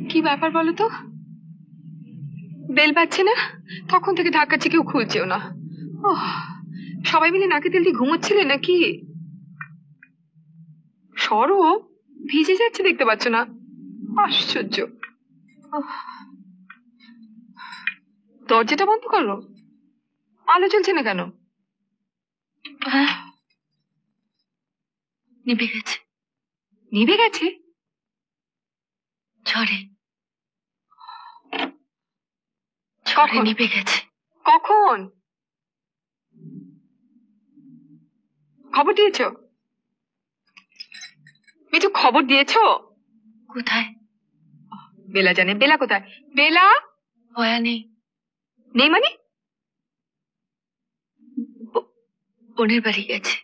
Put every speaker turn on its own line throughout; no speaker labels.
কি ব্যাপার বলো তো? বেল বাজছে না, তখন থেকে ধাক্কাচ্ছে, কেউ খুলছেও না। সবাই মিলে নাকে তেল দিয়ে ঘুমোচ্ছিলে নাকি? সরো, ভিজে যাচ্ছে, দেখতে পাচ্ছ না? আশ্চর্য। দরজাটা বন্ধ করো। আলো জ্বলছে না কেন?
নিভে গেছে।
নিভে গেছে?
ঝড়ে ঝড়ে নিভে গেছে।
কখন খবর দিয়েছো? মিঠু, খবর দিয়েছো?
কোথায়?
বেলা জানে। বেলা কোথায়? বেলা
ভয়া নেই।
নেই মানে?
বোনের বাড়ি গেছে।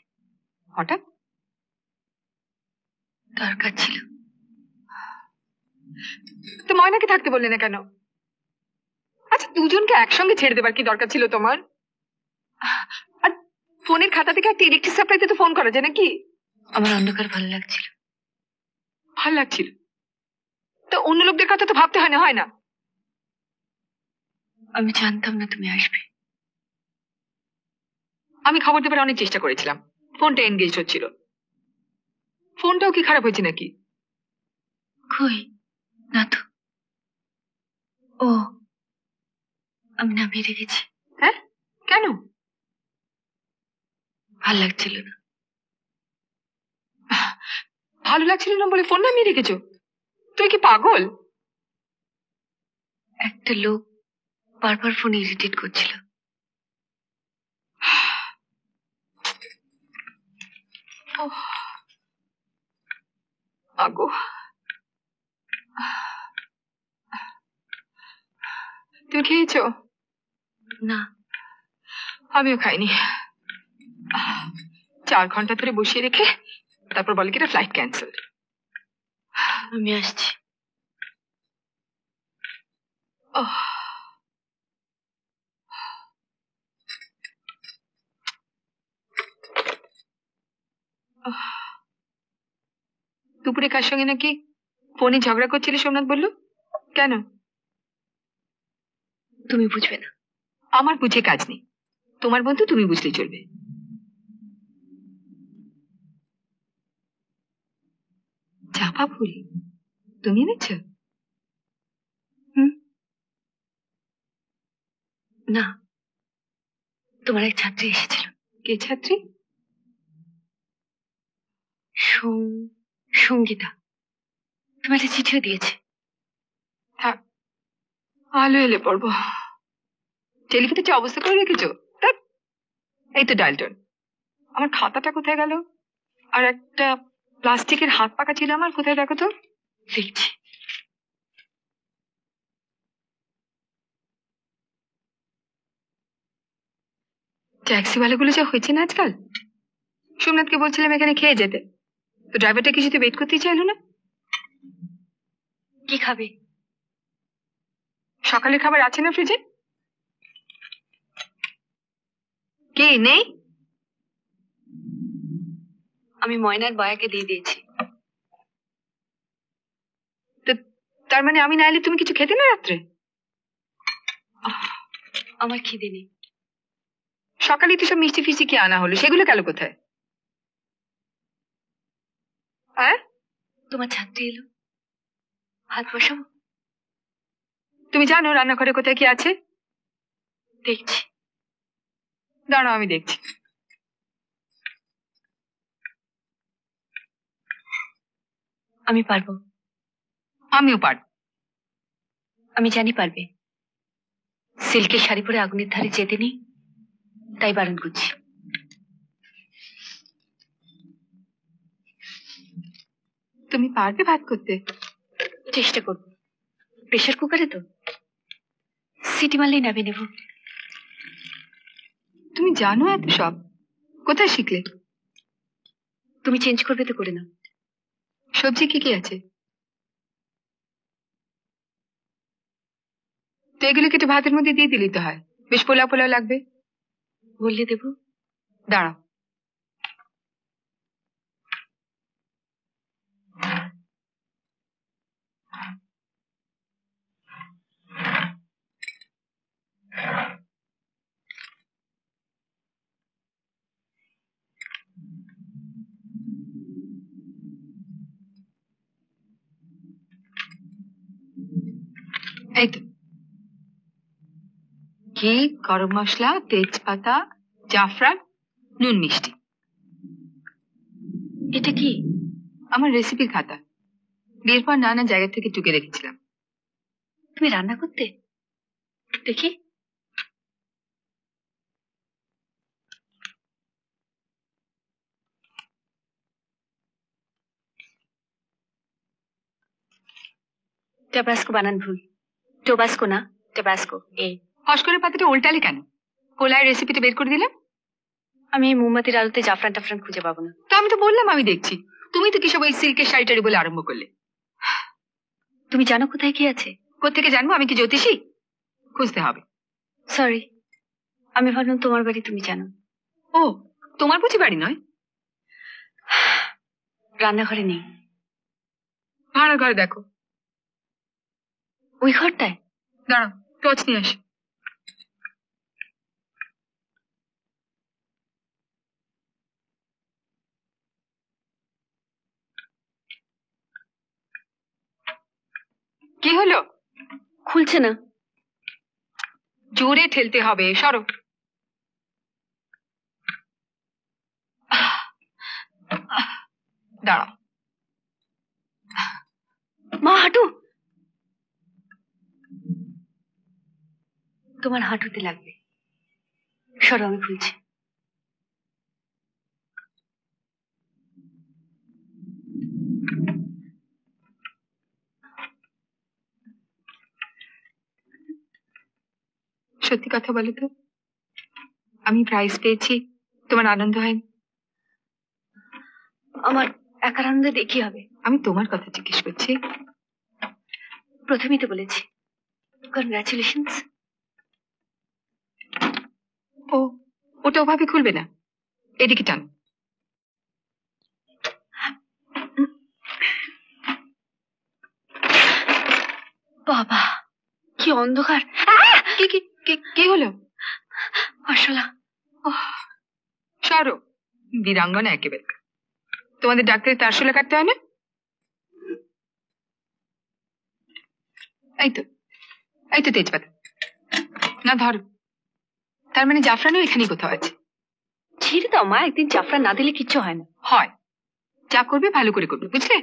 হঠাৎ?
দরকার ছিল।
তো ময়নাকে থাকতে বললে না কেন? আচ্ছা, দুজনকে একসঙ্গে ছেড়ে দেবার কি দরকার ছিল তোমার? আর ফোনের খাতা থেকে একটা ইলেকট্রিক সাপ্লাইতে তো ফোন করা যায় নাকি?
আমার অন্ধকার ভালো লাগছিল।
ভালো লাগছিল তো অন্য লোকদের কথা তো ভাবতে হয় না, হয় না?
আমি জানতাম না তুমি আসবে।
আমি খবর দেবার অনেক চেষ্টা করেছিলাম, ফোনটা এনগেজ হচ্ছিল। ফোনটাও কি খারাপ হয়েছে নাকি?
কই না তো। ও, আমি নামিয়ে রেখেছি।
হ্যাঁ, কেন?
ভাল লাগছিল না।
ভালো লাগছিল না বলে ফোন নামিয়ে রেখেছো? তুই কি পাগল?
একটা লোক বারবার ফোন ইরিটেট করছিল।
আগো, তুমি খেয়েছো?
না,
আমিও খাইনি। 4 ঘন্টা ধরে বসিয়ে রেখে তারপর বলে কি এটা ফ্লাইট ক্যান্সেল।
আমি আসছি।
দুপুরে কার সঙ্গে নাকি ফোনে ঝগড়া করছিলে সোমনাথ বললো? কেন?
তুমি বুঝবে না।
আমার বুঝে কাজ নেই, তোমার বন্ধু, তুমি বুঝলে চলবে। চাপা ফুল তুমি এনেছ?
না, তোমার এক ছাত্রী এসেছিল।
কে ছাত্রী?
সঙ্গীতা। তোমার একটা চিঠিও দিয়েছে।
থাক, আলো এলে পড়বো। টেলিফোনে যে অবস্থা করে রেখেছো। এই তো ডায়ালটন। আমার খাতাটা কোথায় গেল? আর একটা প্লাস্টিকের হাত পাকা ছিল আমার, কোথায় দেখো তো।
দেখছি।
ট্যাক্সিওয়ালাগুলো যা হয়েছে না আজকাল। সোমনাথকে বলছিলাম এখানে খেয়ে যেতে, তো ড্রাইভারটা কিছুতে ওয়েট করতেই চাইলো না।
কি খাবে?
সকালের খাবার আছে না ফ্রিজে? কি নেই?
আমি ময়নার বয়াকে দিয়ে দিয়েছি।
তো তার মানে আমি না এলে তুমি কিছু খেতে না রাত্রে?
আমার খিদে নেই।
সকালে তো সব মিষ্টি ফিষ্টি কি আনা হলো, সেগুলো গেল কোথায়? হ্যাঁ,
তোমার ছাত্রী এলো, ভাত বসাবো।
তুমি জানো রান্নাঘরে কোথায় কি আছে?
দেখছি।
দাঁড়াও, আমি দেখছি।
আমি পারবো।
আমিও পারবো।
আমি জানি পারবে। সিল্কের শাড়ি পরে আগুনের ধারে যেতে নেই, তাই বারণ করছি।
তুমি পারবে ভাত করতে?
চেষ্টা করবো। প্রেশার কুকারে তো, সিটি মারলেই নামিয়ে নেব।
তুমি জানো এত সব? কোথায় শিখলে?
তুমি চেঞ্জ করবে তো করে নাও।
সবজি কি কি আছে? তো এগুলো কেটে ভাতের মধ্যে দিয়ে দিলেই তো হয়, বেশ পোলাও পোলাও লাগবে।
বললে দেবো।
দাঁড়াও, এই তো ঘি, গরম মশলা, তেজপাতা, জাফরান, নুন, মিষ্টি।
এটা কি?
আমার রেসিপির খাতা। বিয়ের পর নানা জায়গা থেকে টুকে রেখেছিলাম।
তুমি রান্না করতে? দেখি। টাবাস্কো বানান ভুল। টোবাস্কো না, টাবাস্কো।
ফস করে পাতাটা উল্টালে কেন? কোলায় রেসিপিটা বের করে দিলাম।
আমি মোমবাতির আলোতে জাফরান টাফরান খুঁজে পাবো না।
তো আমি তো বললাম আমি দেখছি। তুমি তো কি সব ওই সিল্কের শাড়িটারি বলে আরম্ভ করলে।
তুমি জানো কোথায় কি আছে?
কোত্থেকে জানবো? আমি কি জ্যোতিষী? খুঁজতে হবে।
সরি, আমি ভাবলাম তোমার বাড়ি তুমি জানো।
ও, তোমার বুঝি বাড়ি নয়?
রান্নাঘরে নেই।
ভাড়ার ঘরে দেখো।
ওই ঘরটায়?
দাঁড়াও, টর্চ নিয়ে আসি। কি হলো?
খুলছে না।
জোরে ঠেলতে হবে। সরো। দাঁড়াও।
মা, হাঁটু। তোমার হাঁটুতে লাগবে। সরো, আমি খুলছি।
সত্যি কথা বলো তো, আমি প্রাইজ পেয়েছি, তোমার আনন্দ হয়নি?
আমার একার আনন্দ দেখি হবে।
আমি তোমার কথা জিজ্ঞেস করছি।
প্রথমেই তো বলেছি কনগ্রাচুলেশনস।
ও, ওটা ওভাবে খুলবে না, এদিকে টান।
বাবা, কি অন্ধকার!
কি কি কি কি হলো?
আসলা।
সরো, বীরাঙ্গনা একেবারে। তোমাদের ডাক্তারের তারশোলা কাটতে হয় না? এই তো, এই তো তেজপাতা। না ধরো। তার মানে জাফরানও এখানেই কোথাও আছে।
ছেড়ে দাও মা, একদিন জাফরান না দিলে কিচ্ছু হয় না।
হয়, যা করবে ভালো করে করবে, বুঝলে?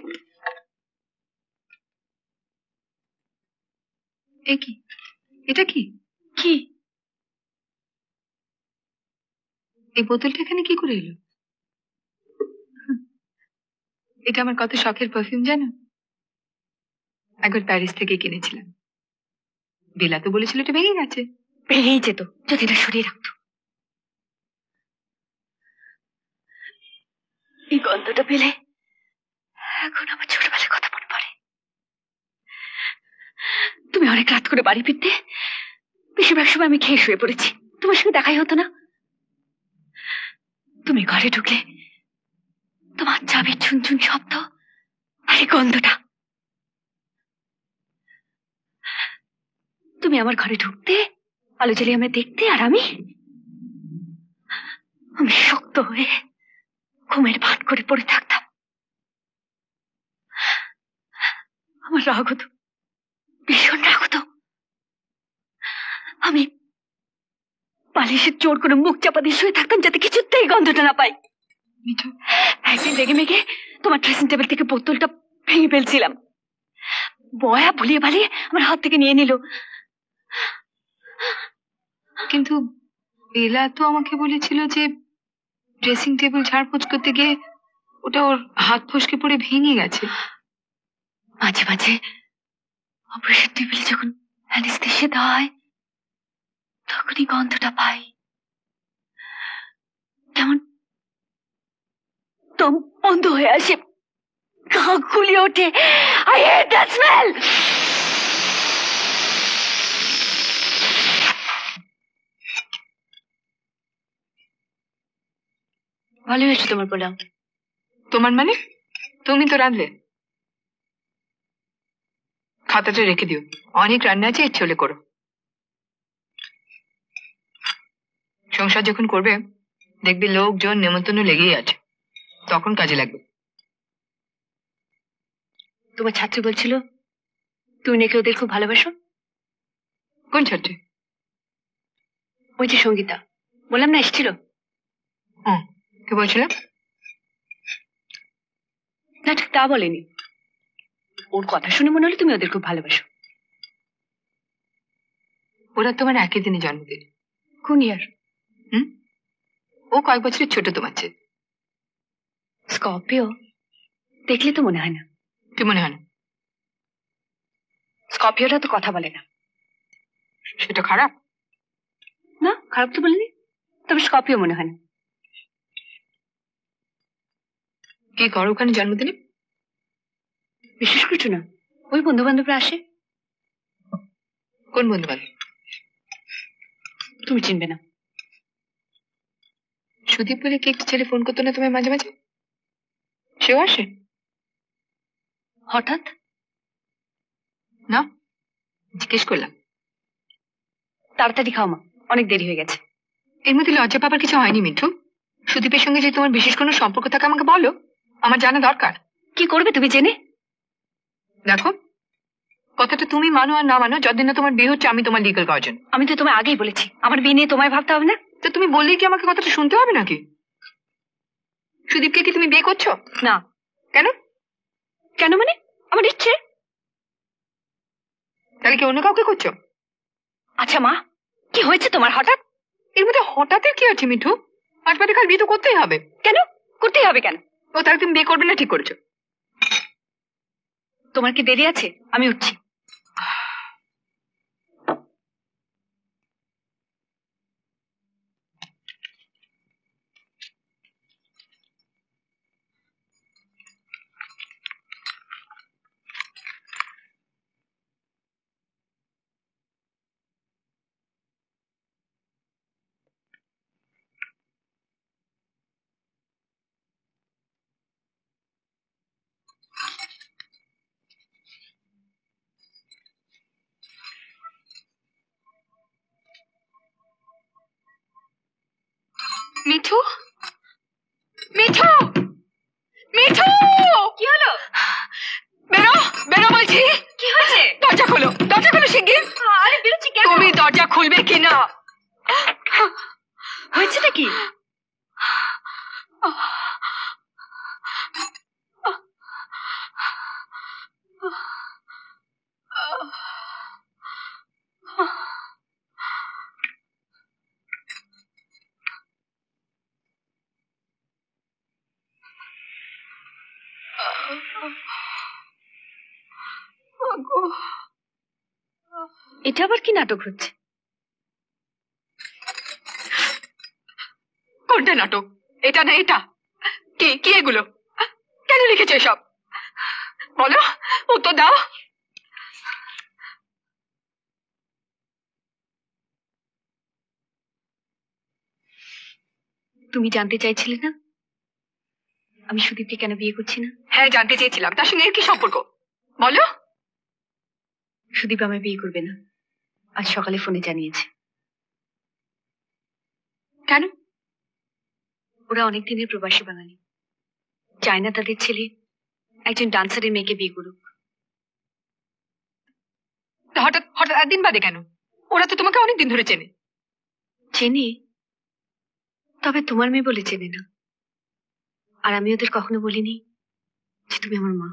এ কি? এটা কি?
কি?
এই বোতলটা এখানে কি করে এলো? এটা আমার কত শখের পারফিউম জানো? একবার প্যারিস থেকে কিনেছিলাম। বেলা তো বলেছিল এটা ভেঙে গেছে।
ভেঙেই যেত যদি না সরিয়ে রাখতো। এই গন্ধটা পেলে এখন আমার ছোটবেলার কথা মনে পড়ে। তুমি অনেক রাত করে বাড়ি ফিরতে, বেশিরভাগ সময় আমি খেয়ে শুয়ে পড়েছি, তোমার সঙ্গে দেখাই হতো না। তুমি ঘরে ঢুকলে তোমার চাবির ঝুনঝুন শব্দ আর এই গন্ধটা। তুমি আমার ঘরে ঢুকতে, আলো জ্বালিয়ে আমরা দেখতে, আর আমি শক্ত হয়ে ঘুমের ভান করে পড়ে থাকতাম। আমার রাগ হতো, ভীষণ রাগ হতো। আমি বালিশের জোর করে মুখ চাপা দিয়ে শুয়ে থাকতাম যাতে কিছুতেই গন্ধটা না পাই। একদিন রেগে মেগে তোমার ড্রেসিং টেবিল থেকে বোতলটা ভেঙে ফেলছিলাম, বয়া ভুলিয়ে ভালিয়ে আমার হাত থেকে নিয়ে নিল।
কিন্তু বেলা তো আমাকে বলেছিল যে ড্রেসিং টেবিল ঝাড়পোছ করতে গিয়ে ওটা ওর হাত ফসকে পড়ে ভেঙে গেছে।
মাঝে মাঝে অপারেশন টেবিলে যখন অ্যানেস্থেসিয়া দেওয়া হয় তখনই গন্ধটা পাই, কেমন দম বন্ধ হয়ে আসে, গা গুলিয়ে ওঠে। I hate that smell! ভালো হয়েছে তোমার পোলাও।
তোমার মানে? তুমি তো রাঁধলে। খাতাটা রেখে দিও, অনেক রান্না আছে, ইচ্ছে হলে করো। সংসার যখন করবে দেখবি লোকজন নেমন্তন্ন লেগেই আছে, তখন কাজে লাগবে।
তোমার ছাত্রী বলছিল তুমি নাকি ওদের খুব ভালোবাসো।
কোন ছাত্রী?
ওই যে সঙ্গীতা, বললাম না এসেছিল।
কে বলছিল?
না ঠিক তা বলেনি, ওর কথা শুনে মনে হলো তুমি ওদের খুব ভালোবাসো।
ওরা তোমার একই দিনে জন্মদিন।
কোন ইয়ার?
ও কয়েক বছরের ছোট তোমার চেয়ে।
স্করপিও দেখলে তো মনে হয় না।
কি মনে হয় না?
স্করপিওটা তো কথা বলে না।
সেটা খারাপ
না, খারাপ তো বলিনি, তবে স্করপিও মনে হয় না।
কি করো ওখানে জন্মদিনে?
বিশেষ কিছু না, ওই বন্ধু বান্ধবরা আসে।
কোন বন্ধু বান্ধব?
তুমি চিনবে না।
সুদীপ বলে কি একটা ছেলে ফোন করতো না তোমায় মাঝে মাঝে? সেও আসে?
হঠাৎ?
না, জিজ্ঞেস করলাম।
তাড়াতাড়ি খাও মা, অনেক দেরি হয়ে গেছে।
এর মধ্যে লজ্জা পাবার কিছু হয়নি মিঠু। সুদীপের সঙ্গে যে তোমার বিশেষ কোনো সম্পর্ক থাকে আমাকে বলো, আমার জানা দরকার।
কি করবে তুমি জেনে?
দেখো, কথাটা তুমি মানো আর না মানো, যতদিন না তোমার বিয়ে হচ্ছে আমি তোমার লিগ্যাল গার্জিয়ান।
আমি তো তোমায় আগেই বলেছি আমার বিয়ে নিয়ে তোমায় ভাবতে হবে না।
তো তুমি বললেই কি আমাকে কথাটা শুনতে হবে নাকি? সুদীপকে কি তুমি বিয়ে করছো?
না।
কেন?
কেন মানে? আমার ইচ্ছে।
তাহলে কি অন্য কাউকে করছো?
আচ্ছা মা, কি হয়েছে তোমার হঠাৎ?
এর মধ্যে হঠাৎ কি আছে মিঠু? আজ বাদে কাল বিয়ে তো করতেই হবে।
কেন করতেই হবে কেন?
ও তাহলে তুমি বিয়ে করবে না ঠিক করেছো।
তোমার কি দেরি আছে? আমি উঠছি।
মিঠু, মিঠু, মিঠু!
কি হলো?
বেরো, বেরো বলছি।
কি হয়েছে?
দরজা খোলো, দরজা খোলো শিগগির।
আরে বেরোচ্ছি কেন?
তুমি দরজা খুলবে কিনা?
হয়েছেটা কি? এটা আবার কি নাটক হচ্ছে?
কোনটা নাটক? এটা না এটা? কি কি এগুলো? কেন লিখেছো এসব? বলো, উত্তর দাও।
তুমি জানতে চাইছিলে না আমি সুদীপকে কেন বিয়ে করছি না?
হ্যাঁ জানতে চেয়েছিলাম, তার সঙ্গে এর কি সম্পর্ক বলো।
সুদীপ আমায় বিয়ে করবে না, আজ সকালে ফোনে জানিয়েছে।
কেন?
ওরা অনেক দিনের প্রবাসী বাঙালি, চায় না তাদের ছেলে একজন ডান্সারের মেয়েকে বিয়ে করুক।
হঠাৎ হঠাৎ একদিন বাদে কেন? ওরা তো তোমাকে অনেকদিন ধরে চেনে।
চেনে, তবে তোমার মেয়ে বলে চেনে না। আর আমি ওদের কখনো বলিনি যে তুমি আমার মা।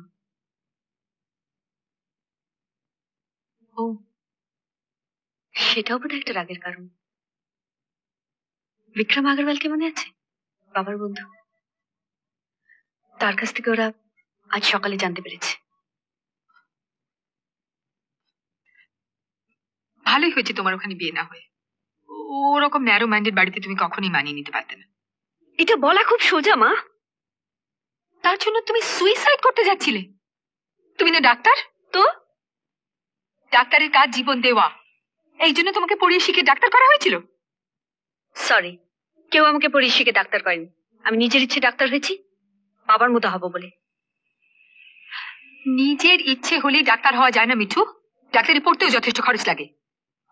ও, সেটাও বোধহয় একটা রাগের কারণ। বিক্রম আগরওয়ালকে মনে আছে? বাবার বন্ধু, তার কাছ থেকে ওরা আজ সকালে জানতে পেরেছে।
ভালোই হয়েছে তোমার ওখানে বিয়ে না হয়ে। ওরকম ন্যারো মাইন্ডেড বাড়িতে তুমি কখনোই মানিয়ে নিতে পারতে না।
এটা বলা খুব সোজা মা।
তার জন্য তুমি সুইসাইড করতে যাচ্ছিলে? তুমি না ডাক্তার?
তো
ডাক্তারের কাজ জীবন দেওয়া, এই জন্য তোমাকে পড়িয়ে শিখে ডাক্তার করা হয়েছিল?
সরি, কেউ আমাকে পড়িয়ে শিখে ডাক্তার করেনি। আমি নিজের ইচ্ছে ডাক্তার হয়েছি, বাবার মতো হব বলে।
নিজের ইচ্ছে হলেই ডাক্তার হওয়া যায় না মিঠু। ডাক্তারি পড়তেও যথেষ্ট খরচ লাগে,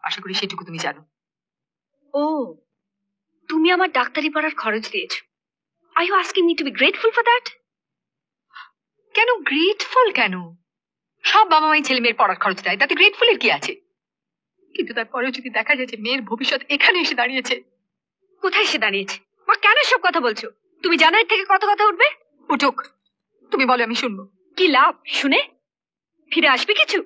আশা করি সেটুকু তুমি জানো।
ও, তুমি আমার ডাক্তারি পড়ার খরচ দিয়েছো। Are you asking me two be grateful for that?
কেন গ্রেটফুল কেন? সব বাবা মাই ছেলে মেয়ের পড়ার খরচ দেয়, তাতে গ্রেটফুলের কি আছে? কিন্তু তারপরেও যদি দেখা যায় যে মেয়ের ভবিষ্যৎ এখানে এসে দাঁড়িয়েছে।
কোথায় এসে দাঁড়িয়েছে মা? কেন সব কথা বলছো? তুমি জানো এর থেকে কত কথা উঠবে?
উঠুক, তুমি বলো, আমি শুনবো।
কি লাভ শুনে? ফিরে আসবে কিছু?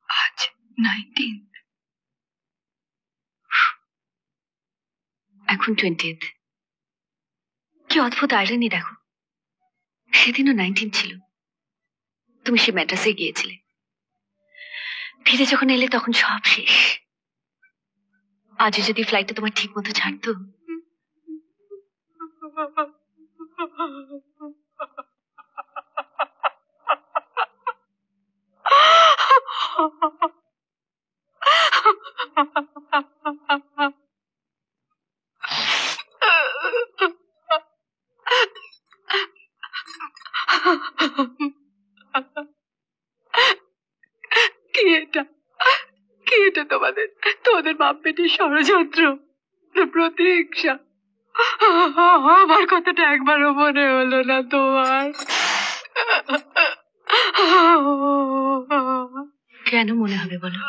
আজ 19th,
এখন 20th। কি অদ্ভুত আইরনি দেখো, সেদিনও 19 ছিল। তুমি সে ম্যাড্রাসে গিয়েছিলে, ফিরে যখন এলে তখন সব শেষ। আজও যদি ফ্লাইটটা তোমার ঠিক মতো ছাড়তো।
কি এটা, কি এটা তোমাদের তোমাদের বাপ বেটির ষড়যন্ত্র, প্রতীক্ষা? আমার কথাটা একবারও মনে হলো না তোমার?
কেন মনে হবে বলো?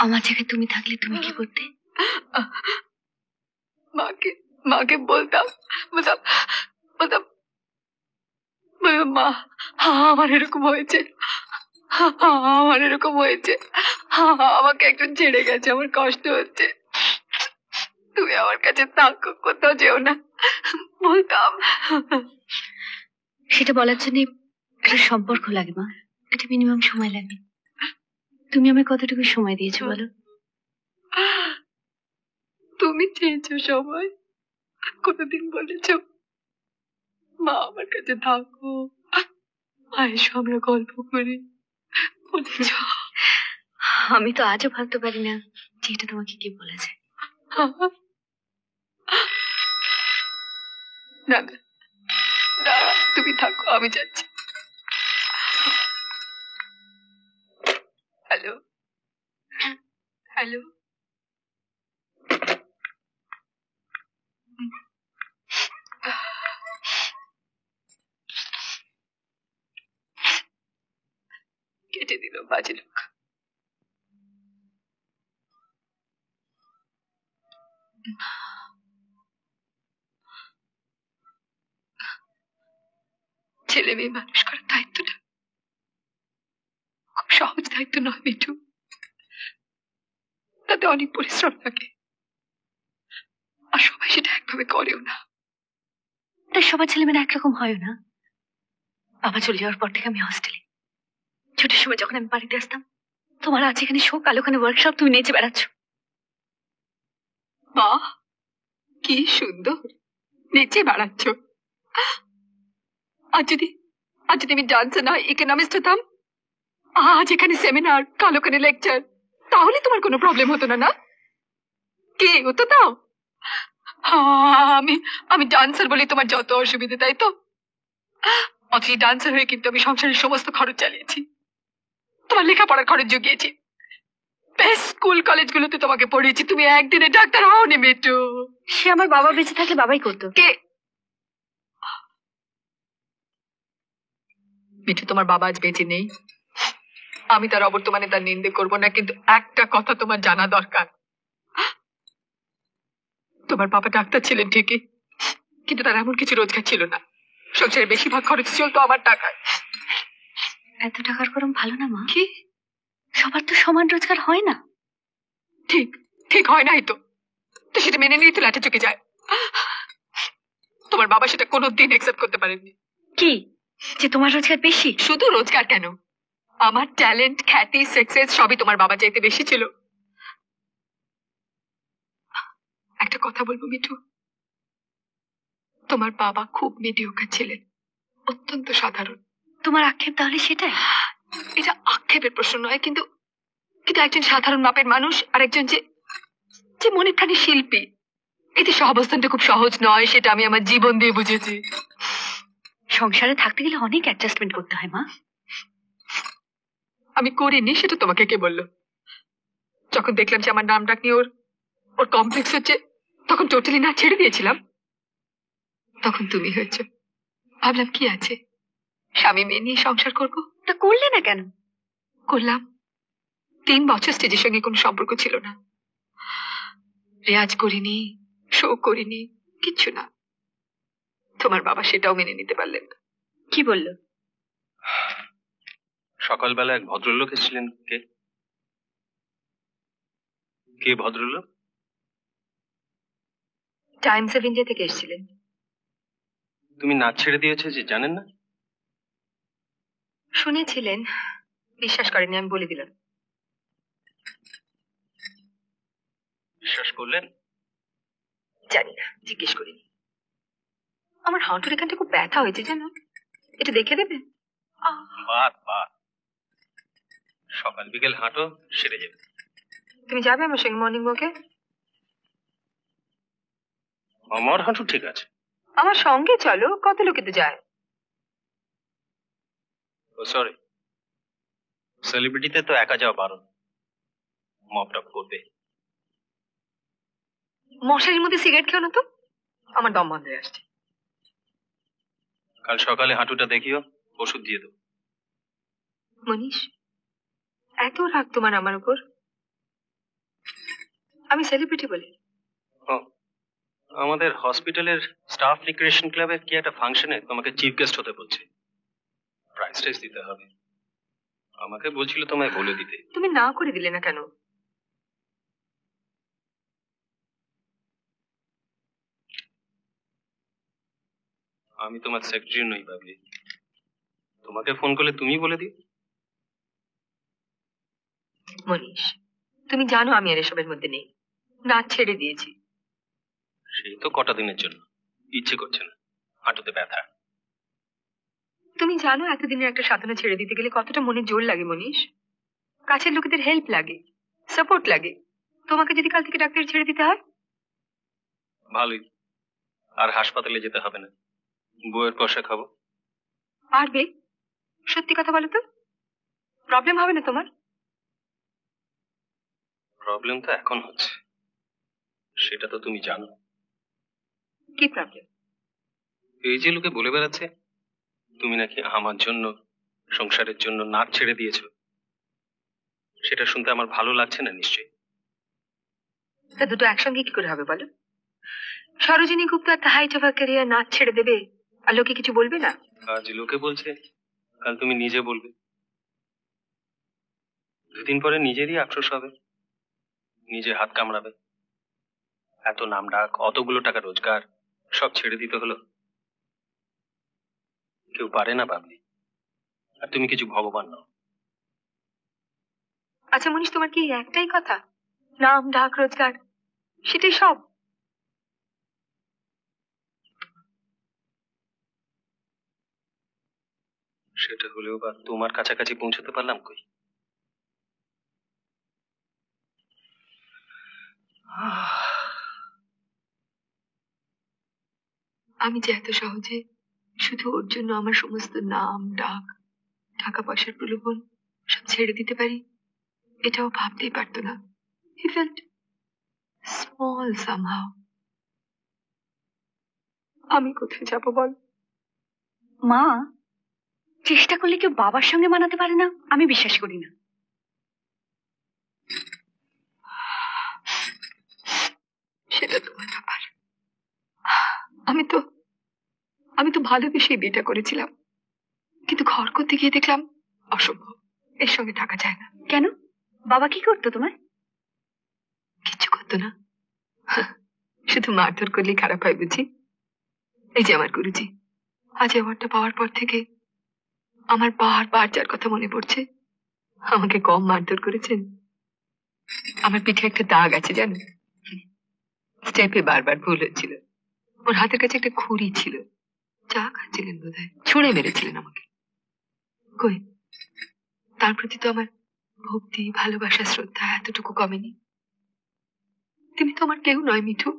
আমার জায়গায় তুমি থাকলে তুমি কি করতে?
মাকে মাকে বলতাম বলতাম বলতাম, মা আমার এরকম হয়েছে, আমার এরকম হয়েছে, আমাকে একজন ছেড়ে গেছে, আমার কষ্ট হচ্ছে, তুমি আমার কাছে থাকো, কোথাও যেও না, বলতাম।
সেটা বলার জন্য একটা সম্পর্ক লাগে মা, এটা মিনিমাম সময় লাগে। তুমি আমায় কতটুকু সময় দিয়েছো বলো?
তুমি চেয়েছো সময়, কোনদিন বলেছো মা আমার কাছে থাকো, মায়ের সঙ্গে গল্প করি? বলেছো?
আমি তো আজও ভাবতে পারি না যে এটা তোমাকে কি বলেছে।
না না না, তুমি থাকো, আমি যাচ্ছি। হ্যালো হ্যালো, কেটে দিল বাজে লোক। ছেলে মেয়ে মানুষ করার দায়িত্বটা খুব সহজ দায়িত্ব নয় মিঠু, তাতে অনেক পরিশ্রম লাগে, আর সবাই সেটা একভাবে করেও না।
তাই সবার ছেলেমেয়েরা একরকম হয় না। বাবা চলে যাওয়ার পর থেকে আমি হস্টেলে, ছুটির সময় যখন আমি বাড়িতে আসতাম, তোমার আজ এখানে শোক, কাল ওখানে ওয়ার্কশপ, তুমি নেচে বেড়াচ্ছ।
মা কি সুন্দর নেচে বেড়াচ্ছ। আজ যদি আমি ডান্সার নয় ইকোনমিস্ট হতাম, আজ এখানে সেমিনার, কাল ওখানে লেকচার, তাহলে তোমার কোনো প্রবলেম হতো না, না কি হতো? তাও আমি আমি ডান্সার বলে তোমার যত অসুবিধে, তাই তো? অথচ ডান্সার হয়ে কিন্তু আমি সংসারের সমস্ত খরচ চালিয়েছি, তোমার লেখাপড়ার খরচ জুগিয়েছি, বেস্ট স্কুল কলেজগুলোতে তোমাকে পড়িয়েছি, তুমি একদিনে ডাক্তার হওনি মেটু।
সে আমার বাবা বেঁচে থাকলে বাবাই করতো।
কে? মিঠু, তোমার বাবা আজ বেঁচে নেই, আমি তার অবর্তমানে তার নিন্দে করবো না, কিন্তু একটা কথা তোমার জানা দরকার, তোমার বাবা ডাক্তার ছিলেন ঠিকই, কিন্তু তার এমন কিছু রোজগার ছিল না, সংসারের বেশিরভাগ খরচ চলতো আমার টাকায়।
এত টাকার গরম ভালো না মা।
কি?
সবার তো সমান রোজগার হয় না।
ঠিক ঠিক হয় নাই তো, তো সেটা মেনে নিয়ে তো ল্যাটা চুকে যায়। তোমার বাবা সেটা কোনোদিন একসেপ্ট করতে পারেননি।
কি যে তোমার রোজগার বেশি?
শুধু রোজগার কেন, আমার ট্যালেন্ট, খ্যাতি, সাকসেস সবই তোমার বাবা চাইতে বেশি ছিল। একটা কথা বলবো মিঠু, তোমার বাবা খুব মিডিওকার ছিলেন, অত্যন্ত সাধারণ।
তোমার আক্ষেপ তাহলে সেটাই?
এটা আক্ষেপের প্রশ্ন নয়, কিন্তু কিন্তু একজন সাধারণ মাপের মানুষ আর একজন যে যে মনে প্রাণে শিল্পী, এতে সহাবস্থানটা খুব সহজ নয়, সেটা আমি আমার জীবন দিয়ে বুঝেছি।
সংসারে থাকতে গেলে অনেক অ্যাডজাস্টমেন্ট করতে হয় মা।
আমি করিনি সেটা তোমাকে কে বললো? যখন দেখলাম যে আমার নাম ডাক নিয়ে ওর ওর কমপ্লেক্স হচ্ছে, তখন টোটালি না ছেড়ে দিয়েছিলাম। তখন তুমি হয়েছো, ভাবলাম কি আছে, স্বামী মেয়ে নিয়ে সংসার করবো।
তা করলে না কেন?
করলাম। 3 বছর স্টেজের সঙ্গে কোনো সম্পর্ক ছিল না, রেয়াজ করিনি, শো করিনি, কিচ্ছু না। তোমার বাবা সেটাও মেনে নিতে পারলেন না।
কি বললো?
সকালবেলা এক ভদ্রলোক এসেছিলেন। কে কে ভদ্রলোক?
টাইমস অফ ইন্ডিয়া থেকে এসেছিলেন।
তুমি নাচ ছেড়ে দিয়েছো যে জানেন না?
শুনেছিলেন, বিশ্বাস করেনি, আমি বলে দিলাম।
বিশ্বাস করলেন?
জানি না, জিজ্ঞেস করিনি। আমার হাঁটুর এখানটা খুব ব্যথা হয়েছে জানো, এটা দেখে দেবে?
বাদ বাদ, সকাল বিকেল হাঁটো, সেরে যাবে।
তুমি যাবে আমার সঙ্গে মর্নিং ওয়াকে?
আমার হাঁটু ঠিক আছে।
আমার সঙ্গে চলো, কত লোকে তো যায়।
ও সরি, সেলিব্রিটিতে তো একা যাওয়া বারণ, মপটপ করবে।
মশারির মধ্যে সিগারেট খেও না তো, আমার দম বন্ধ হয়ে আসছে।
কাল সকালে হাঁটুটা দেখিও, ওষুধ দিয়ে দেবো।
মনীষ, এত রাগ তোমার আমার উপর? আমি সেলিব্রিটি বলি?
ও, আমাদের হসপিটালের স্টাফ রিক্রিয়েশন ক্লাবের কি একটা ফাংশনে তোমাকে চিফ গেস্ট হতে বলছে, প্রাইস টাইজ দিতে হবে। আমাকে বলছিল তোমায় বলে দিতে।
তুমি না করে দিলে না কেন?
আমি তোমার সেক্রেটারি নই বাবলি, তোমাকে ফোন করলে তুমি বলে দিও।
মনীষ, তুমি জানো আমি আর এসবের মধ্যে নেই, নাচ ছেড়ে দিয়েছি।
সেই তো কটা দিনের জন্য, ইচ্ছে করছে না, হাঁটুতে ব্যথা।
তুমি জানো এতদিনের একটা সাধনা ছেড়ে দিতে গেলে কতটা মনে জোর লাগে মনীষ, কাছের লোকেদের হেল্প লাগে, সাপোর্ট লাগে। তোমাকে যদি কাল থেকে ডাক্তার ছেড়ে দিতে হয়?
ভালোই, আর হাসপাতালে যেতে হবে না, বইয়ের পয়সা খাবো।
পারবে? সত্যি কথা বলো তো, প্রবলেম হবে না তোমার?
প্রবলেম তো এখন হচ্ছে, সেটা তো তুমি জানো।
কি প্রবলেম?
এই যে লোকে বলে বেড়াচ্ছে তুমি নাকি আমার জন্য, সংসারের জন্য নাচ ছেড়ে দিয়েছো, সেটা শুনতে আমার ভালো লাগছে না নিশ্চয়ই।
তা দুটো একসঙ্গে কি করে হবে বলো? সরোজিনী গুপ্ত একটা হাইট অফ ক্যারিয়ার নাচ ছেড়ে দেবে, আর লোকে কিছু বলবে না?
আজ লোকে বলছে, কাল তুমি নিজে বলবে, 2 দিন পরে নিজেরই আফসোস হবে, নিজে হাত কামড়াবে। এত নাম ডাক, অতগুলো টাকা রোজগার, সব ছেড়ে দিতে হলো। কেউ পারে না ভাবলি, আর তুমি কিছু ভগবান নাও।
আচ্ছা মনীষ, তোমার কি একটাই কথা, নাম ডাক রোজগার, সেটাই সব?
সেটা হলেও বা তোমার কাছাকাছি পৌঁছতে পারলাম কই?
আমি যে এত সহজে শুধু ওর জন্য আমার সমস্ত নাম ডাক, টাকা পয়সার প্রলোভন সব ছেড়ে দিতে পারি, এটাও ভাবতেই পারতো না। He felt small somehow. আমি কোথায় যাব বল?
মা, চেষ্টা করলে কেউ বাবার সঙ্গে মানাতে পারে না, আমি বিশ্বাস করি না।
সেটা তোমার ব্যাপার। আমি তো আমি তো ভালোবেসে বিয়েটা করেছিলাম, কিন্তু ঘর করতে গিয়ে দেখলাম অসম্ভব, এর সঙ্গে থাকা যায় না।
কেন? বাবা কি করতো তোমার?
কিচ্ছু করতো না, শুধু মারধর করলেই খারাপ হয় বুঝি? এই যে আমার গুরুজি, আজ অ্যাওয়ার্ডটা পাওয়ার পর থেকে আমার বারবার যার কথা মনে পড়ছে। আমাকে কম মারধর করেছেন? আমার পিঠে একটা দাগ আছে জানো, স্টেপে বারবার ভুল হচ্ছিল। ওর হাতের কাছে একটা খুঁড়ি ছিল, চা খাচ্ছিলেন বোধহয়, ছুঁড়ে মেরেছিলেন আমাকে। কই, তার প্রতি তো আমার ভক্তি, ভালোবাসা, শ্রদ্ধা এতটুকু কমেনি। তুমি তো আমার কেউ নয় মিঠু,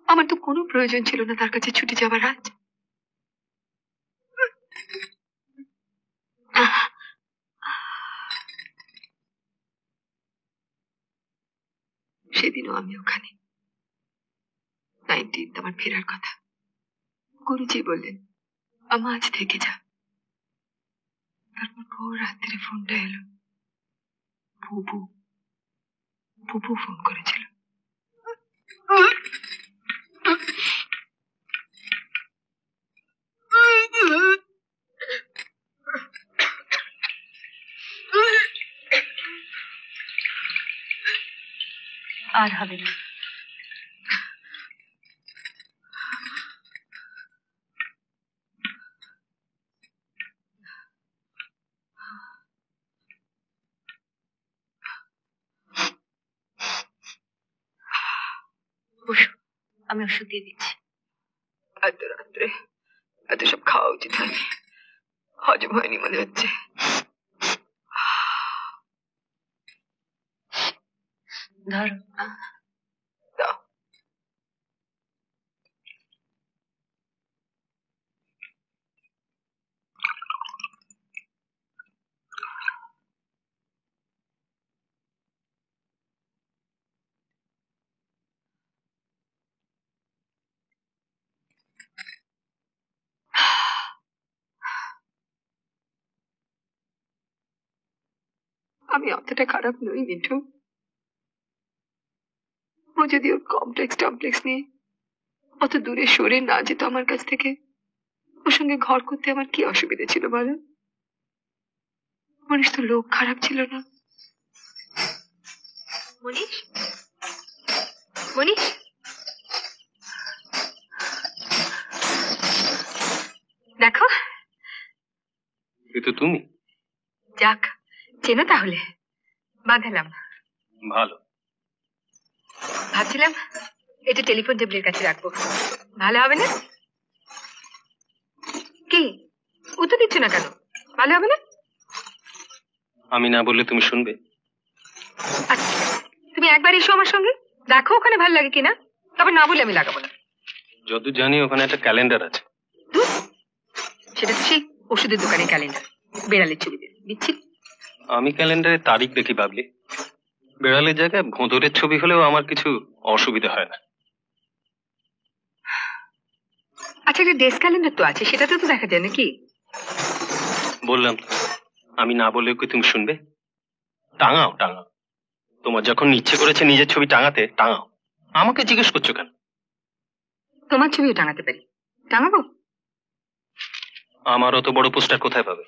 আমার তো কোনো প্রয়োজন ছিল না তার কাছে ছুটে যাবার। আজ সেদিনও আমি ওখানে। 19 আমার ফেরার কথা। গুরুজি বললেন আমা আজ থেকে যা। তারপর ভোর রাত্রে ফোনটা এলো। বুবু বুবু ফোন করেছিল।
আর হবে না। বসো, আমি ওষুধ দিয়ে দিচ্ছি।
এত রাত্রে এত সব খাওয়া উচিত হয়নি, হজম হয়নি মনে হচ্ছে।
ধরো।
দাও। আমি অতটা খারাপ নই মিঠু। ও যদি ওর কমপ্লেক্স নিয়ে অত দূরে সরে না যেত আমার কাছ থেকে, ওর সঙ্গে ঘর করতে আমার কি অসুবিধা ছিল বলো? মনীষ তো লোক খারাপ ছিল না। মনীষ, মনীষ, দেখো।
কিন্তু তুমি
যাক, চেনো তাহলে, বাঁধালাম।
ভালো।
ভাবছিলাম এটা টেলিফোন টেবিলের কাছে রাখবো, ভালো হবে না? কি উত্তর দিচ্ছ না কেন? ভালো হবে না?
আমি না বললে তুমি শুনবে?
আচ্ছা, তুমি একবার এসো আমার সঙ্গে, দেখো ওখানে ভালো লাগে কিনা, তবে না বলে আমি লাগাবো না।
যত জানি ওখানে একটা ক্যালেন্ডার আছে।
ধুর, সেটা তো সেই ওষুধের দোকানে ক্যালেন্ডার, বেড়ালের ছবি দিচ্ছি।
আমি ক্যালেন্ডারে তারিখ দেখি ভাবলি, বেড়ালের জায়গায় ভোঁদরের ছবি হলেও আমার কিছু অসুবিধা হয় না।
আচ্ছা, একটা ডেস্ক ক্যালেন্ডার তো আছে, সেটাতে তো দেখা যায় নাকি?
বললাম তো, আমি না বললেও কি তুমি শুনবে? টাঙাও টাঙাও, তোমার যখন ইচ্ছে করেছে নিজের ছবি টাঙাতে টাঙাও, আমাকে জিজ্ঞেস করছো কেন?
তোমার ছবিও টাঙাতে পারি, টাঙাবো?
আমার অত বড় পোস্টার কোথায় পাবে?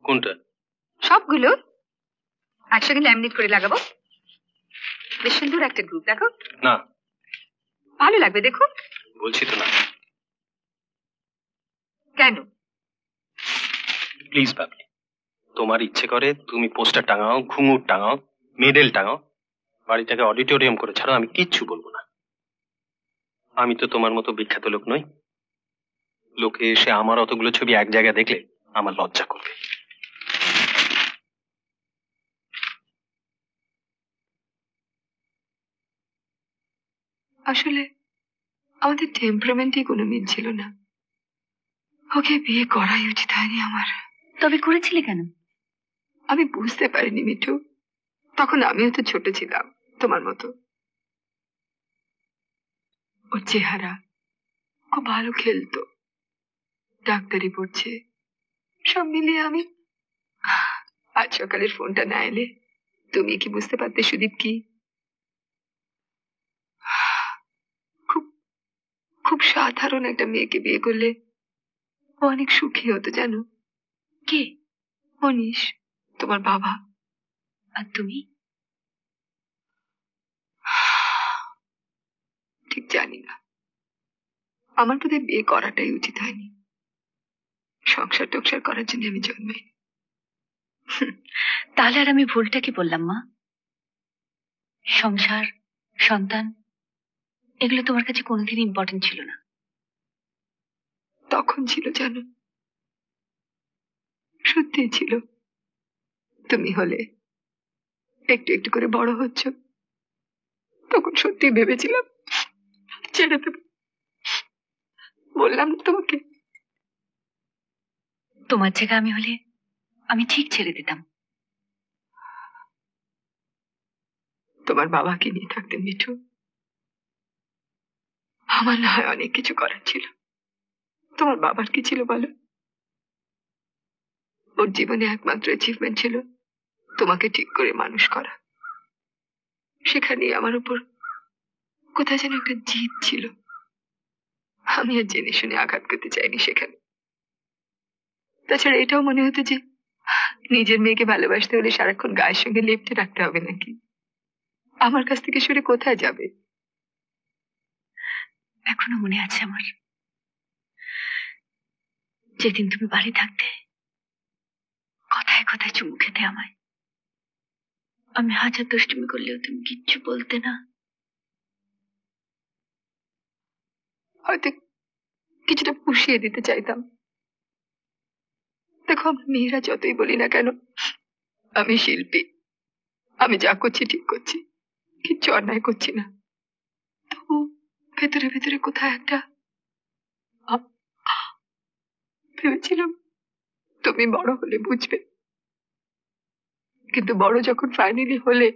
কোনটা?
সবগুলো একসঙ্গে ল্যামিনেট করে লাগাবো। বেশ সুন্দর একটা গ্রুপ, দেখো।
না,
ভালো লাগবে, দেখো।
বলছি তো না।
কেন?
প্লিজ ভাবলি, তোমার ইচ্ছে করে তুমি পোস্টার টাঙাও, ঘুঙুর টাঙাও, মেডেল টাঙাও, বাড়িটাকে অডিটোরিয়াম করে ছাড়ো, আমি কিচ্ছু বলবো না। আমি তো তোমার মতো বিখ্যাত লোক নই, লোকে এসে আমার অতগুলো ছবি এক জায়গায় দেখলে আমার লজ্জা করবে।
আসলে আমাদের টেম্পারামেন্টই কোনো মিল ছিল না। ওকে বিয়ে করাই উচিত হয়নি আমার।
তবে করেছিলে কেন?
আমি বুঝতে পারিনি মিঠু, তখন আমিও তো ছোট ছিলাম তোমার মতো। ওর চেহারা, খুব ভালো খেলতো, ডাক্তারি পড়ছে, সব মিলিয়ে আমি। আজ সকালের ফোনটা না এলে তুমি কি বুঝতে পারতে সুদীপ কি? খুব খুব সাধারণ একটা মেয়েকে বিয়ে করলে ও অনেক সুখী হতো জানো।
কে?
মনীষ, তোমার বাবা।
আর তুমি?
ঠিক জানি না, আমার বোধহয় বিয়ে করাটাই উচিত হয়নি। সংসার টংসার করার জন্য আমি জন্মাইনি।
তাহলে আর আমি ভুলটা কি বললাম মা? সংসার, সন্তান, এগুলো তোমার কাছে কোনোদিন ইম্পর্টেন্ট ছিল না।
তখন ছিল জানো, সত্যি ছিল। তুমি হলে একটু একটু করে বড় হচ্ছ, তখন সত্যি ভেবেছিলাম ছেড়ে দেবে। বললাম না তোমাকে?
তোমার জায়গা আমি হলে আমি ঠিক ছেড়ে দিতাম।
তোমার বাবাকে নিয়ে থাকতেন মিঠু। আমার না হয় অনেক কিছু করার ছিল। তোমার বাবার কি ছিল বলো? ওর জীবনে একমাত্র অ্যাচিভমেন্ট ছিল তোমাকে ঠিক করে মানুষ করা। সেখানে আমার উপর কোথায় যেন একটা জিদ ছিল। আমি আর জেনে শুনে আঘাত করতে চাইনি সেখানে। তাছাড়া এটাও মনে হতো যে নিজের মেয়েকে ভালোবাসতে হলে সারাক্ষণ গায়ের সঙ্গে লেপ্টে রাখতে হবে নাকি। আমার কাছ থেকে সরে কোথায় যাবে?
এখনো মনে আছে আমার, যেদিন তুমি বাড়ি থাকতে কথায় কথায় চুমু খেতে আমায়। আমি হাজার দুষ্টুমি করলেও তুমি কিচ্ছু বলতে না।
হয়তো কিছুটা পুষিয়ে দিতে চাইতাম। দেখো, আমরা মেয়েরা যতই বলি না কেন আমি শিল্পী, আমি যা করছি ঠিক করছি, কিচ্ছু অন্যায় করছি না, তবু ভেতরে ভেতরে কোথায় একটা আ- ভেবেছিলাম তুমি বড় হলে বুঝবে। কিন্তু বড় যখন ফাইনালি হলে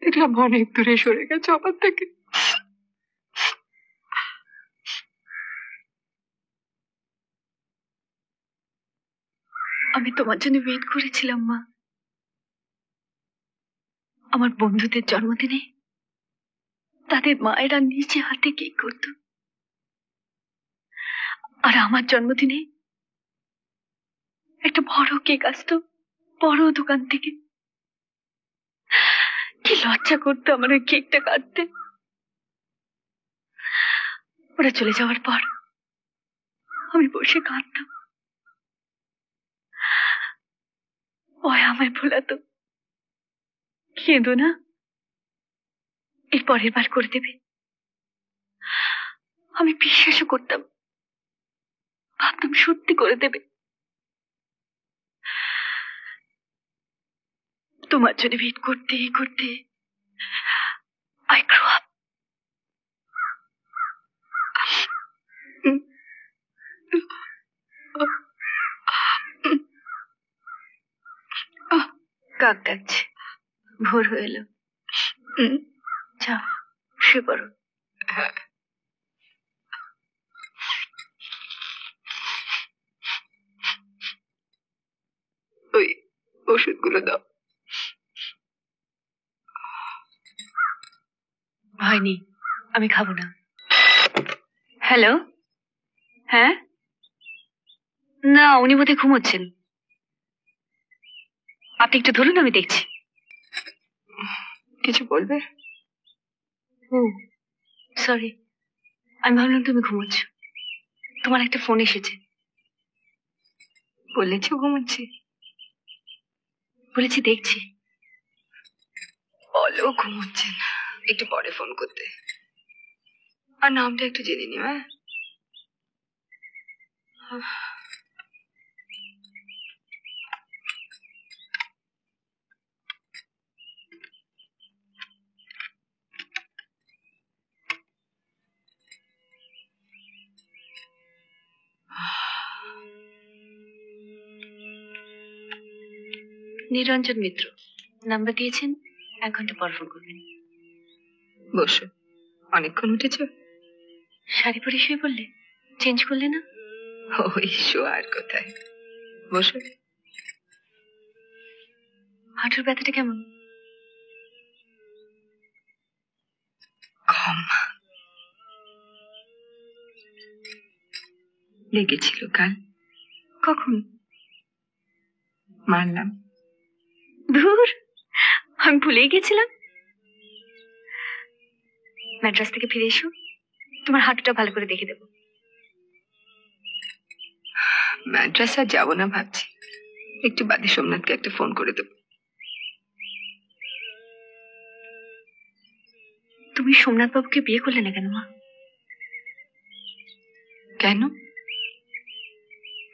দেখলাম অনেক দূরে সরে গেছো আমার থেকে।
আমি তোমার জন্য ওয়েট করেছিলাম মা। আমার বন্ধুদের জন্মদিনে তাদের মায়েরা নিজে হাতে কেক করত, আর আমার জন্মদিনে একটা বড় কেক আসতো বড় দোকান থেকে। কি লজ্জা করতো আমার ওই কেকটা কাটতে। ওরা চলে যাওয়ার পর আমি বসে কাঁদতাম। ওই আমায় ভোলাতো, কেঁদো না, এর পরের বার করে দেবে। আমি বিশ্বাসও করতাম, ভাবতাম সত্যি করে দেবে। তোমার জন্য ওয়েট করতে করতে আই গ্রো আপ। কাক ডাকছে, ভোর হয়ে এলো। যাও শুয়ে পড়ো।
ওই ওষুধগুলো দাও।
হয়নি, আমি খাবো না। হ্যালো, হ্যাঁ, না উনি বোধহয় ঘুমোচ্ছেন। আপনি একটু ধরুন, আমি দেখছি।
কিছু বলবে?
ও সরি, আমি ভাবলাম তুমি ঘুমোচ্ছ। তোমার একটা ফোন এসেছে।
বলেছ ঘুমাচ্ছি?
বলেছি দেখছি।
বলো ঘুমোচ্ছেন, একটু পরে ফোন করতে। আর নামটা একটু জেনে নিও। হ্যাঁ,
নিরঞ্জন মিত্র নাম্বার দিয়েছেন, 1 ঘন্টা পর ফোন করবেন।
বসো। অনেকক্ষণ উঠেছ?
শাড়ি পরে শুয়ে পড়লে, চেঞ্জ করলে না?
ওই শোয়ার কোথায়, বসো।
হাঁটুর ব্যথাটা কেমন?
কম লেগেছিল কাল।
কখন?
মারলাম।
ধুর, আমি ভুলেই গেছিলাম। ম্যাড্রাস থেকে ফিরে এসো, তোমার হাঁটুটা ভালো করে দেখে দেবো।
ম্যাড্রাস আর যাবো না ভাবছি, একটু বাদে সোমনাথকে একটা ফোন করে দেবো।
তুমি সোমনাথ বাবুকে বিয়ে করলে না কেন মা?
কেন?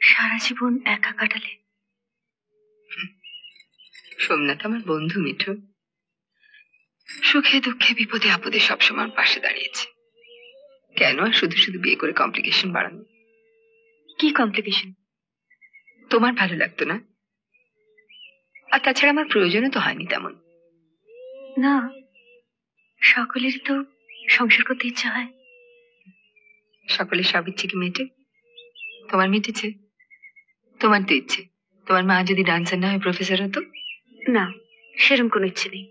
সারা জীবন একা কাটালে?
সোমনাথ আমার বন্ধু মিঠু, সুখে দুঃখে বিপদে আপদে সবসময় আমার পাশে দাঁড়িয়েছে। কেন আর শুধু শুধু বিয়ে করে কমপ্লিকেশন বাড়ানো?
কি কমপ্লিকেশন?
তোমার ভালো লাগতো না, আর তাছাড়া আমার প্রয়োজনও তো হয়নি তেমন।
না, সকলেরই তো সংসার করতে ইচ্ছা হয়।
সকলের সব ইচ্ছে কি মেটে? তোমার মিটেছে? তোমার তো ইচ্ছে তোমার মা যদি ডান্সার না হয় প্রফেসর হতো।
না, সেরকম কোনো ইচ্ছে নেই।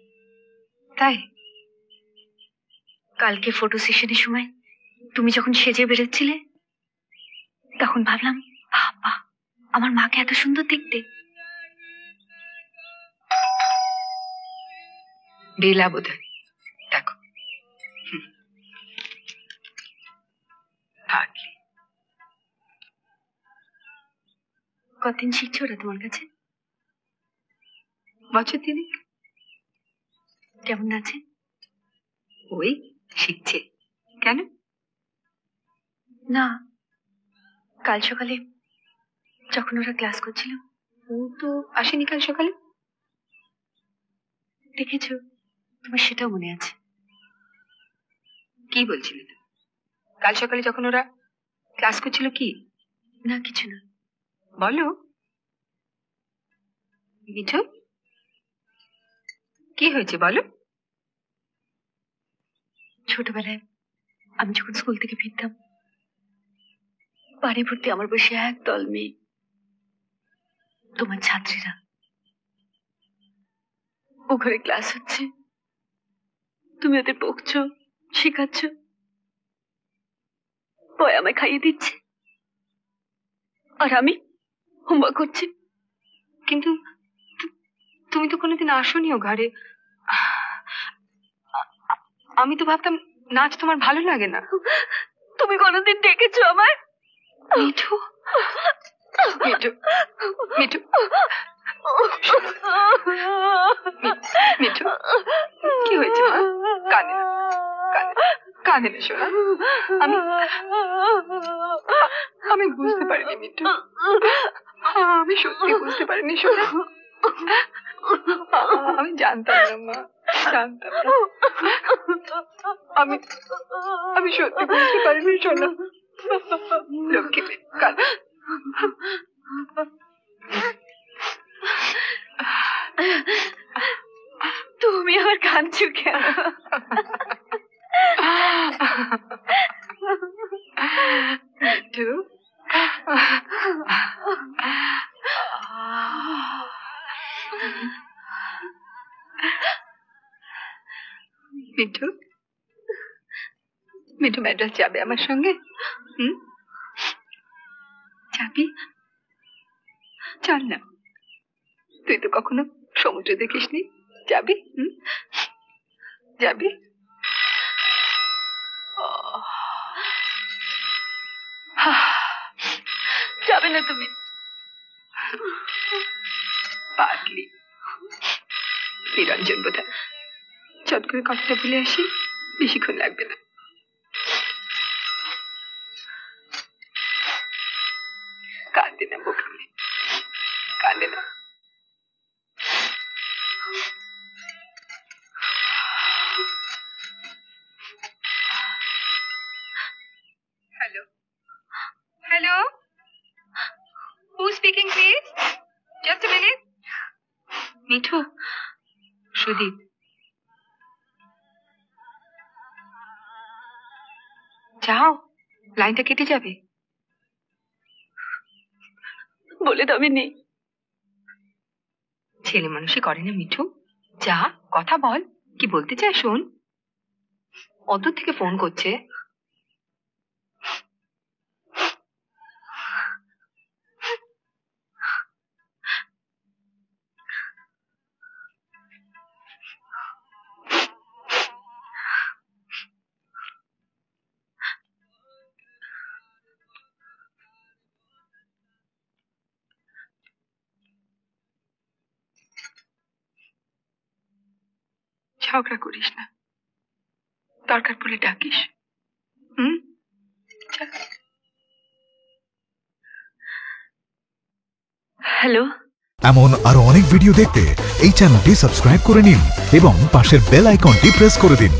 তাই?
কালকে ফটো সেশনের সময় তুমি যখন সেজে বেরোচ্ছিলে, তখন ভাবলাম, বাবা, আমার মাকে এত সুন্দর দেখতে।
বেলা বোধ হয়, দেখো। Hardly.
কতদিন শিখছো ওরা তোমার কাছে?
বছর তিনেক।
কেমন আছে?
ওই শিখছে। কেন?
না, কাল সকালে যখন ওরা ক্লাস করছিল।
ও তো আসেনি কাল সকালে।
দেখেছো, তোমার সেটাও মনে আছে?
কি বলছিলে তো? কাল সকালে যখন ওরা ক্লাস করছিল কি?
না, কিছু না।
বলো মিঠু, কি হয়েছে বলো।
ছোটবেলায় আমি যখন স্কুল থেকে ফিরতাম, বাড়ি ভর্তি আমার বসে একদল মেয়ে, তোমার ছাত্রীরা। ও ঘরে ক্লাস হচ্ছে, তুমি ওদের বকছো, শেখাচ্ছ, পরে আমায় খাইয়ে দিচ্ছে, আর আমি হোমওয়ার্ক করছি।
কিন্তু তুমি তো কোনোদিন আসোনি ও ঘরে। আমি তো ভাবতাম নাচ তোমার ভালো লাগে না।
তুমি কোনোদিন দেখেছো আমায়?
মিঠু, মিঠু, মিঠু, মিঠু, কি হয়েছে মা? কাঁদে না, কাঁদে না শোনা। আমি বুঝতে পারিনি মিঠু, আমি সত্যি বুঝতে পারিনি শোনা। আমি জানতাম না মা, জানতাম না। আমি সত্যি বুঝতে পারিনি শোনা। লক্ষ্মী কাঁদে।
তুমি আবার কাঁদছো কেন?
মিঠু, মিঠু, মিঠু ম্যাড্রাস যাবে আমার সঙ্গে? যাবি? চল না, তুই তো কখনো সমুদ্র দেখিসনি। যাবি? যাবি?
যাবে না তুমি?
পাগলি, নিরঞ্জন বোধ হয়। চট করে কথাটা ভুলে আসি, বেশিক্ষণ লাগবে না। কাঁদে না বোকামি, কাঁদে না। Hello, hello, who speaking please? Just a minute. Mithu, Sudip. যাও, লাইনটা কেটে যাবে।
বলে তো আমি নেই।
ছেলে মানুষই করে না মিঠু। যা, কথা বল, কি বলতে চাই শোন। অদূর থেকে ফোন করছে। ঝগড়া করিস না, দরকার পড়লে ডাকিস। যা।
হ্যালো।
এমন আরো অনেক ভিডিও দেখতে এই চ্যানেলটি সাবস্ক্রাইব করে নিন এবং পাশের বেল আইকনটি প্রেস করে দিন।